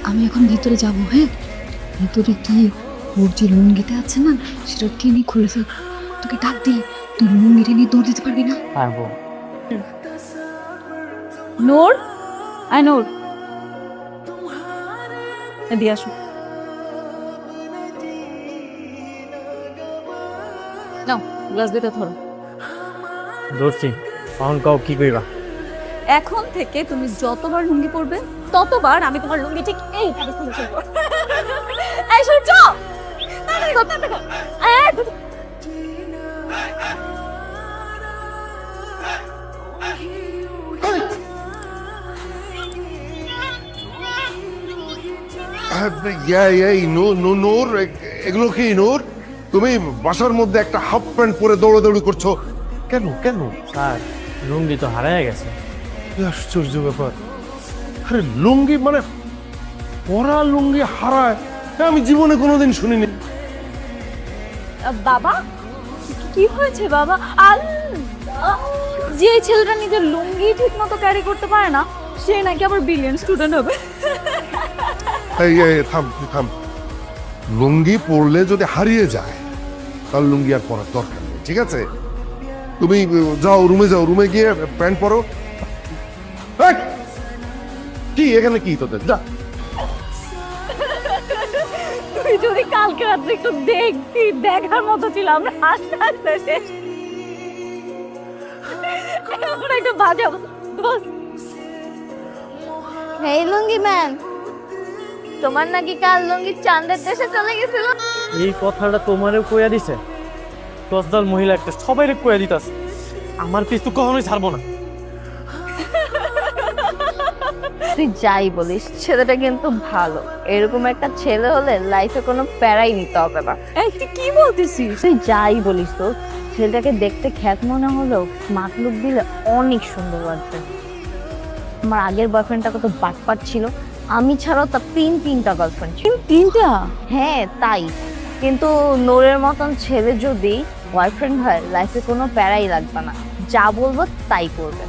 আমি এখন ভিতরে যাব, হ্যাঁ? ভিতরে গিয়ে ওর যে লুঙ্গিটা আছে না, সেটা টেনে খুলে ফেল। তোকে ডাক দিই, তুই লুঙ্গিটা নিয়ে দৌড় দিতে পারবি না? পারবো। নূর, আয় নূর, এদিকে আসো। নাও গ্লাস দুইটা ধরো। ধরছি, এখন কাউ কি কইবা? এখন থেকে তুমি যতবার লুঙ্গি পরবে ততবার আমি তোমার লুঙ্গি ঠিক এইভাবে খুলে ফেলবো। এই সূর্য, তাড়াতাড়ি কর, তাড়াতাড়ি কর। এই নূর, এগুলো কি নূর? তুমি বাসার মধ্যে একটা হাফ প্যান্ট পরে দৌড়াদৌড়ি করছো কেন কেন? স্যার, লুঙ্গি তো হারায় গেছে। কি আশ্চর্য ব্যাপার! আরে লুঙ্গি মানে পরা লুঙ্গি হারায়, আমি জীবনে কোনোদিন শুনিনি। বাবা, কি হয়েছে বাবা? আল্লাহ, যে ছেলেটা নিজের লুঙ্গি ঠিক মতো ক্যারি করতে পারে না, সে নাকি আবার ব্রিলিয়ান্ট স্টুডেন্ট হবে। এই থাম থাম, লুঙ্গি পরলে যদি হারিয়ে যায় তাহলে লুঙ্গি আর পরার দরকার নেই, ঠিক আছে? তুমি যাও, রুমে গিয়ে প্যান্ট পরো। এই, কি এখানে কি তোদের? যা। তুই যদি কালকে রাত্রে একটু দেখতি, দেখার মতো ছিল। আমরা হাসতে হাসতে শেষ। এখন একটা বাজে অবস্থা। বস, হেই লুঙ্গি ম্যান, তোমার নাকি কাল লুঙ্গি চাঁদের দেশে চলে গেছিল? এই কথাটা তোমারও কইয়া দিছে? দশদাল মহিলা একটা সবাইরে কইয়া দিতাছে। আমার পিছ তো কখনোই ছাড়বো না। তুই যাই বলিস, ছেলেটা কিন্তু ভালো। এরকম একটা ছেলে হলে লাইফে কোনো প্যারাই নিতে হবে না। এই তুই কি বলতেছিস? তুই যাই বলিস, তো ছেলেটাকে দেখতে খ্যাত মনে হলেও স্মার্ট লুক দিলে অনেক সুন্দর লাগবে। আমার আগের বয়ফ্রেন্ডটা কত বাটপাট ছিল, আমি ছাড়াও তার তিনটা গার্লফ্রেন্ড ছিল। তিনটা? হ্যাঁ তাই, কিন্তু নূরের মতন ছেলে যদি বয়ফ্রেন্ড হয়, লাইফে কোনো প্যারাই লাগবে না, যা বলবো তাই করবে।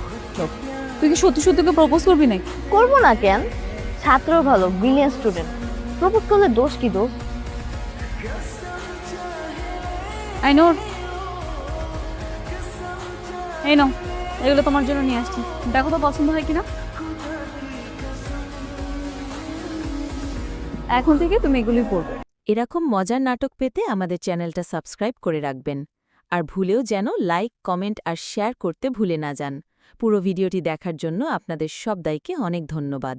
তুই কি সত্যি সত্যি প্রপোজ করবি নাকি? করবো না কেন? ছাত্র ভালো, ব্রিলিয়ান্ট স্টুডেন্ট, প্রপোজ করলে দোষ কি দোষ? আই নো, এই নাও, এগুলো তোমার জন্য নিয়ে আসছি। দেখো তো পছন্দ হয় কিনা। এখন থেকে তুমি এগুলি পড়বে। এরকম মজার নাটক পেতে আমাদের চ্যানেলটা সাবস্ক্রাইব করে রাখবেন। আর ভুলেও যেন লাইক, কমেন্ট আর শেয়ার করতে ভুলে না যান। পুরো ভিডিওটি দেখার জন্য আপনাদের সবাইকে অনেক ধন্যবাদ।